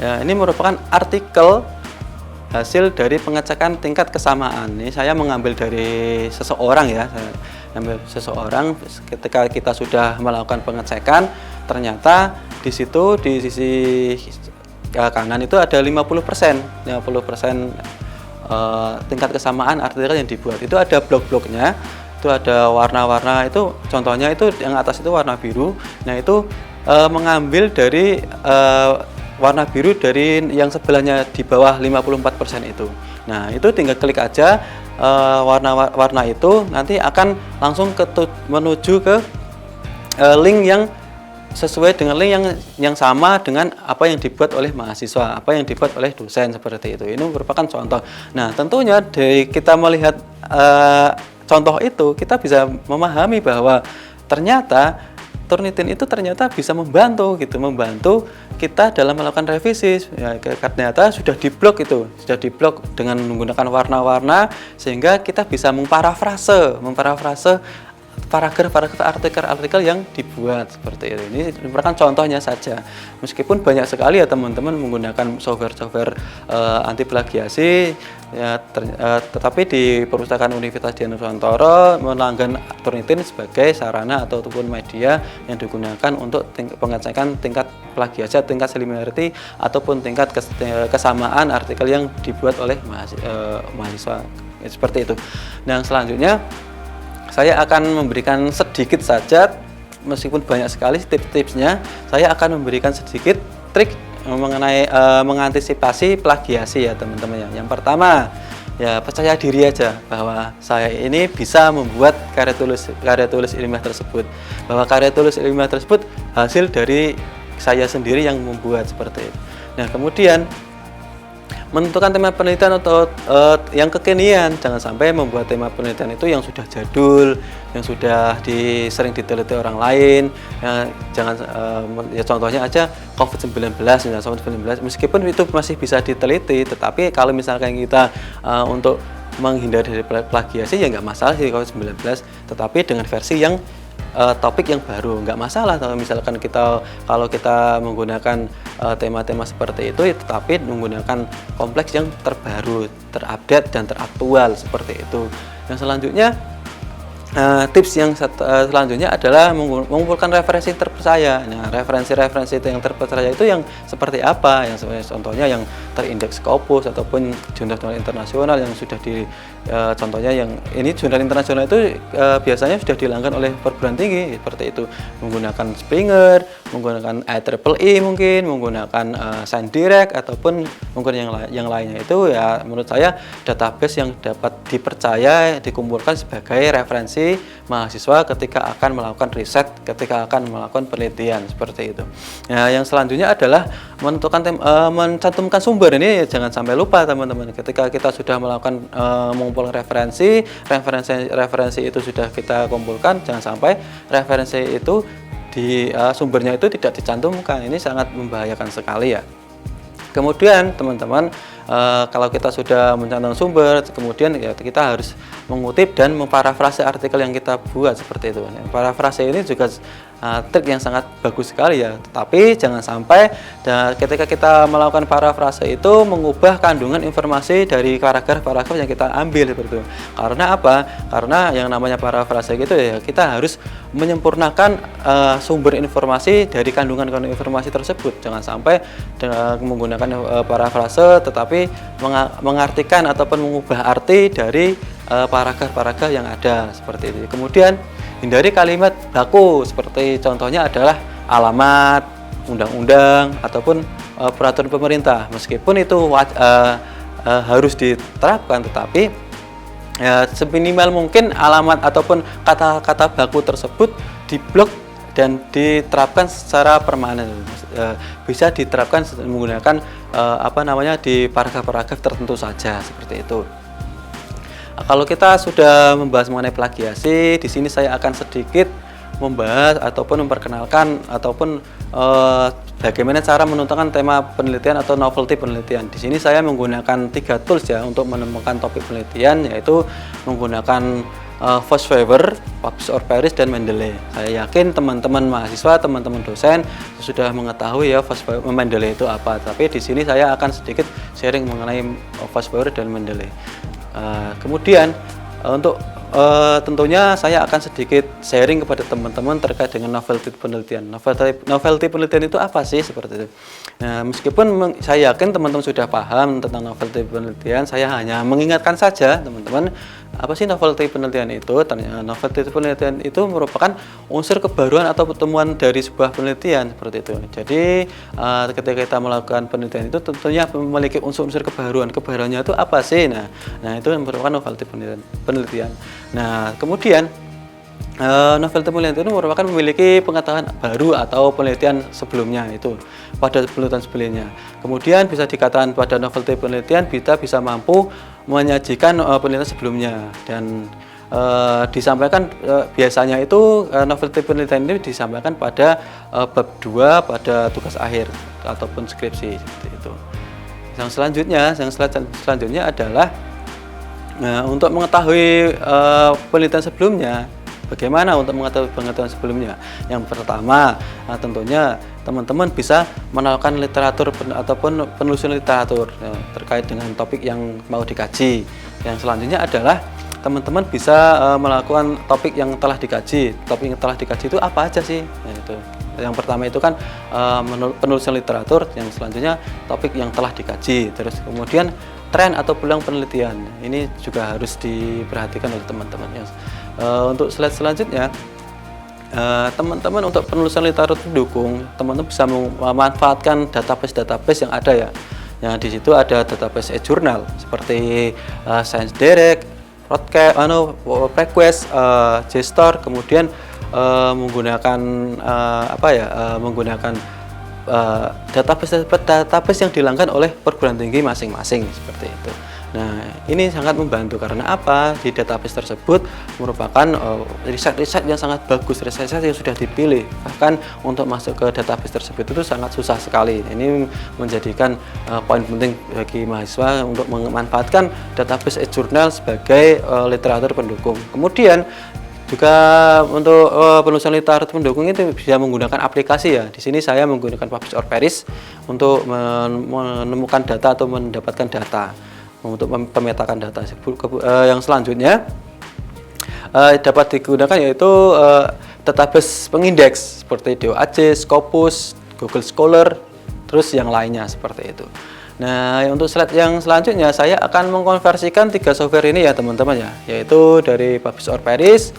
Ya, ini merupakan artikel hasil dari pengecekan tingkat kesamaan. Ini saya mengambil dari seseorang ya, saya ambil seseorang ketika kita sudah melakukan pengecekan, ternyata di situ di sisi kanan itu ada 50%, tingkat kesamaan artikel yang dibuat. Itu ada blok-bloknya, itu ada warna-warna, itu contohnya itu yang atas itu warna biru. Nah, itu mengambil dari warna biru dari yang sebelahnya di bawah 54% itu. Nah, itu tinggal klik aja warna-warna itu, nanti akan langsung menuju ke link yang sesuai dengan link yang sama dengan apa yang dibuat oleh mahasiswa, apa yang dibuat oleh dosen, seperti itu. Ini merupakan contoh. Nah, tentunya dari kita melihat contoh itu, kita bisa memahami bahwa ternyata Turnitin itu ternyata bisa membantu kita dalam melakukan revisi. Ya, ternyata sudah diblok dengan menggunakan warna-warna, sehingga kita bisa memparafrase paragraf artikel yang dibuat seperti itu. Ini merupakan contohnya saja. Meskipun banyak sekali ya teman-teman menggunakan software anti plagiasi ya, tetapi di Perpustakaan Universitas Dianuswantoro melanggan Turnitin sebagai sarana ataupun media yang digunakan untuk pengecekan tingkat plagiasi, tingkat similarity ataupun tingkat kesamaan artikel yang dibuat oleh mahasiswa. Seperti itu. Dan selanjutnya saya akan memberikan sedikit saja, meskipun banyak sekali tips-tipsnya, saya akan memberikan sedikit trik mengenai mengantisipasi plagiasi ya teman-teman ya. Yang pertama, ya percaya diri aja bahwa saya ini bisa membuat karya tulis ilmiah tersebut. Bahwa karya tulis ilmiah tersebut hasil dari saya sendiri yang membuat, seperti itu. Nah, kemudian menentukan tema penelitian atau yang kekinian. Jangan sampai membuat tema penelitian itu yang sudah jadul, yang sudah sering diteliti orang lain. Ya contohnya aja COVID-19, meskipun itu masih bisa diteliti, tetapi kalau misalkan kita untuk menghindari dari plagiasi ya nggak masalah sih COVID-19, tetapi dengan versi yang topik yang baru nggak masalah. Misalkan kalau kita menggunakan tema-tema seperti itu, tetapi menggunakan kompleks yang terbaru, terupdate dan teraktual, seperti itu. Yang selanjutnya tips yang selanjutnya adalah mengumpulkan referensi terpercaya. Nah, referensi yang terpercaya itu yang seperti apa? Yang contohnya yang terindeks Scopus ataupun jurnal internasional yang sudah contohnya yang ini jurnal internasional itu biasanya sudah dilanggan oleh perguruan tinggi, seperti itu. Menggunakan Springer, menggunakan IEEE mungkin, menggunakan Science Direct ataupun mungkin yang lainnya. Itu ya menurut saya database yang dapat dipercaya dikumpulkan sebagai referensi mahasiswa ketika akan melakukan riset, ketika akan melakukan penelitian, seperti itu. Nah, yang selanjutnya adalah mencantumkan sumber. Ini jangan sampai lupa teman-teman. Ketika kita sudah melakukan mengumpulkan referensi itu sudah kita kumpulkan, jangan sampai referensi itu sumbernya itu tidak dicantumkan. Ini sangat membahayakan sekali ya. Kemudian teman-teman, kalau kita sudah mencantumkan sumber, kemudian ya kita harus mengutip dan memparafrase artikel yang kita buat, seperti itu. Parafrase ini juga trik yang sangat bagus sekali ya. Tetapi jangan sampai ketika kita melakukan parafrase itu mengubah kandungan informasi dari paragraf-paragraf yang kita ambil, seperti itu. Karena apa? Karena yang namanya parafrase gitu ya, kita harus menyempurnakan sumber informasi dari kandungan informasi tersebut. Jangan sampai menggunakan parafrase tetapi mengartikan ataupun mengubah arti dari paragraf-paragraf yang ada, seperti itu. Kemudian hindari kalimat baku, seperti contohnya adalah alamat, undang-undang ataupun peraturan pemerintah. Meskipun itu harus diterapkan, tetapi seminimal mungkin alamat ataupun kata-kata baku tersebut diblok dan diterapkan secara permanen. Bisa diterapkan menggunakan di paragraf-paragraf tertentu saja, seperti itu. Kalau kita sudah membahas mengenai plagiasi, di sini saya akan sedikit membahas ataupun memperkenalkan ataupun bagaimana cara menentukan tema penelitian atau novelty penelitian. Di sini saya menggunakan 3 tools ya untuk menemukan topik penelitian, yaitu menggunakan Fosfaver, Publish or Perish, dan Mendeley. Saya yakin teman-teman mahasiswa, teman-teman dosen sudah mengetahui ya Mendeley itu apa. Tapi di sini saya akan sedikit sharing mengenai Fosfaver dan Mendeley. Kemudian untuk tentunya saya akan sedikit sharing kepada teman-teman terkait dengan novelty penelitian. Novelty penelitian itu apa sih, seperti itu. Nah, meskipun saya yakin teman-teman sudah paham tentang novelty penelitian, saya hanya mengingatkan saja teman-teman, apa sih novelty penelitian itu? Ternyata novelty penelitian itu merupakan unsur kebaruan atau pertemuan dari sebuah penelitian, seperti itu. Jadi ketika kita melakukan penelitian itu tentunya memiliki unsur-unsur kebaruan. Kebaruannya itu apa sih? Nah itu yang merupakan novelty penelitian. Nah, kemudian novelty penelitian itu merupakan memiliki pengetahuan baru atau penelitian sebelumnya itu pada penelitian sebelumnya. Kemudian bisa dikatakan pada novelty penelitian kita bisa mampu menyajikan penelitian sebelumnya, dan disampaikan biasanya itu novelty penelitian ini disampaikan pada bab 2 pada tugas akhir ataupun skripsi, seperti itu. Yang selanjutnya adalah untuk mengetahui penelitian sebelumnya. Bagaimana untuk mengetahui pengetahuan sebelumnya? Yang pertama, tentunya teman-teman bisa melakukan literatur ataupun penelusuran literatur terkait dengan topik yang mau dikaji. Yang selanjutnya adalah teman-teman bisa melakukan topik yang telah dikaji. Topik yang telah dikaji itu apa aja sih? Nah, itu. Yang pertama itu kan penelusuran literatur, yang selanjutnya topik yang telah dikaji. Terus kemudian tren atau peluang penelitian. Ini juga harus diperhatikan oleh teman-teman. Untuk slide selanjutnya, teman-teman untuk penelusuran literatur pendukung, teman-teman bisa memanfaatkan database yang ada ya. Yang di situ ada database e-journal seperti Science Direct, Prequest, JSTOR, kemudian menggunakan menggunakan database yang dilanggan oleh perguruan tinggi masing-masing, seperti itu. Nah, ini sangat membantu karena apa? Di database tersebut merupakan riset-riset yang sangat bagus, riset-riset yang sudah dipilih. Bahkan untuk masuk ke database tersebut itu sangat susah sekali. Ini menjadikan poin penting bagi mahasiswa untuk memanfaatkan database e-journal sebagai literatur pendukung. Kemudian juga untuk penelusuran literatur pendukung itu bisa menggunakan aplikasi ya. Di sini saya menggunakan Publish or Perish untuk menemukan data atau mendapatkan data, untuk memetakan data. Yang selanjutnya dapat digunakan yaitu database pengindeks seperti DOAJ, Scopus, Google Scholar, terus yang lainnya seperti itu. Nah, untuk slide yang selanjutnya saya akan mengkonversikan 3 software ini ya teman-teman ya, yaitu dari Publish or Perish,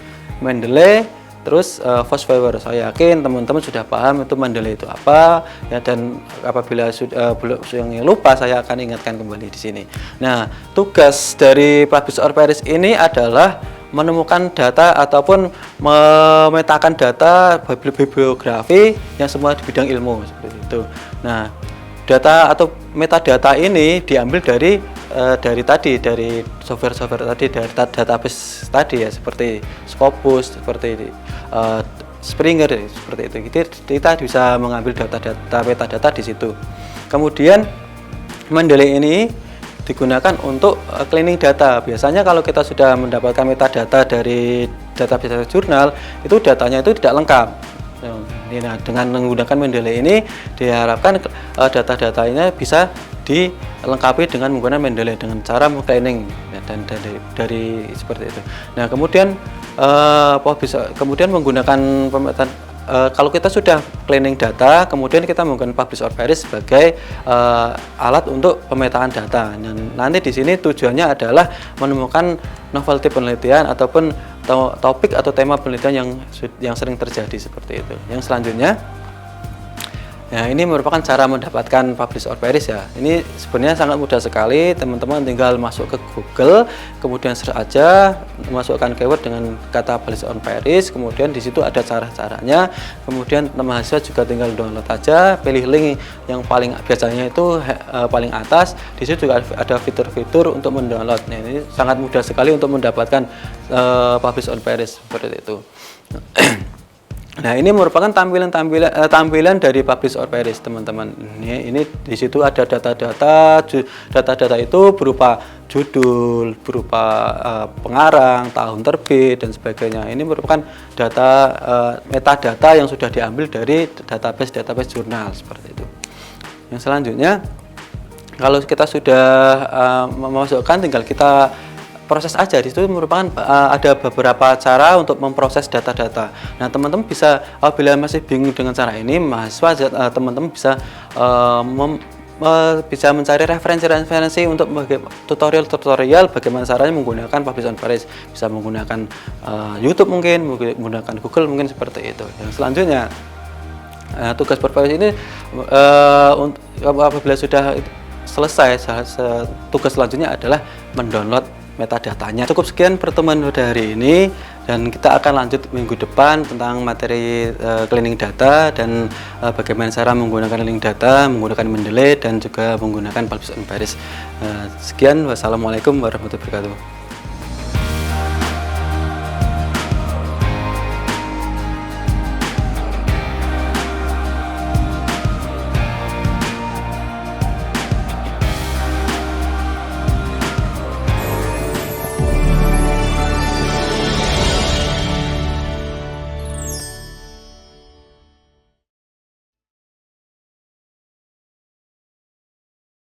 Mendeley, terus Fosfaver. Saya yakin teman-teman sudah paham itu Mendeley itu apa ya, dan apabila sudah yang lupa saya akan ingatkan kembali di sini. Nah, tugas dari Publish or Perish ini adalah menemukan data ataupun memetakan data bibliografi yang semua di bidang ilmu, seperti itu. Nah, data atau metadata ini diambil dari software-software tadi, dari database tadi ya, seperti Scopus, seperti Springer, seperti itu. Kita bisa mengambil data metadata di situ. Kemudian Mendeley ini digunakan untuk cleaning data. Biasanya kalau kita sudah mendapatkan metadata dari database jurnal, itu datanya itu tidak lengkap. Nah, dengan menggunakan Mendeley ini diharapkan data-datanya bisa dilengkapi dengan menggunakan Mendeley dengan cara mengcleaning ya, dan dari seperti itu. Nah, kemudian menggunakan pemetaan. Kalau kita sudah cleaning data, kemudian kita menggunakan Publish or Perish sebagai alat untuk pemetaan data. Dan nanti di sini tujuannya adalah menemukan novelty penelitian ataupun topik atau tema penelitian yang sering terjadi, seperti itu. Yang selanjutnya, ya, ini merupakan cara mendapatkan Publish or Perish ya. Ini sebenarnya sangat mudah sekali, teman-teman tinggal masuk ke Google, kemudian search aja, masukkan keyword dengan kata Publish or Perish, kemudian di situ ada cara-caranya. Kemudian mahasiswa juga tinggal download aja, pilih link yang paling biasanya itu paling atas. Di situ juga ada fitur-fitur untuk mendownload. Nah, ini sangat mudah sekali untuk mendapatkan Publish or Perish, seperti itu. Nah, ini merupakan tampilan dari Publish or Perish, teman-teman. Ini di situ ada data-data. Data-data itu berupa judul, berupa pengarang, tahun terbit dan sebagainya. Ini merupakan data metadata yang sudah diambil dari database jurnal seperti itu. Yang selanjutnya, kalau kita sudah memasukkan, tinggal kita proses aja. Di situ merupakan ada beberapa cara untuk memproses data-data. Nah, teman-teman bisa, apabila masih bingung dengan cara ini, mahasiswa teman-teman bisa bisa mencari referensi-referensi untuk tutorial bagaimana caranya menggunakan Publish or Perish. Bisa menggunakan YouTube mungkin, menggunakan Google mungkin, seperti itu. Yang selanjutnya, tugas berproses ini apabila sudah selesai, tugas selanjutnya adalah mendownload metadatanya. Cukup sekian pertemuan pada hari ini, dan kita akan lanjut minggu depan tentang materi cleaning data dan bagaimana cara menggunakan cleaning data, menggunakan Mendeley dan juga menggunakan Publish or Perish. Sekian, wassalamualaikum warahmatullahi wabarakatuh.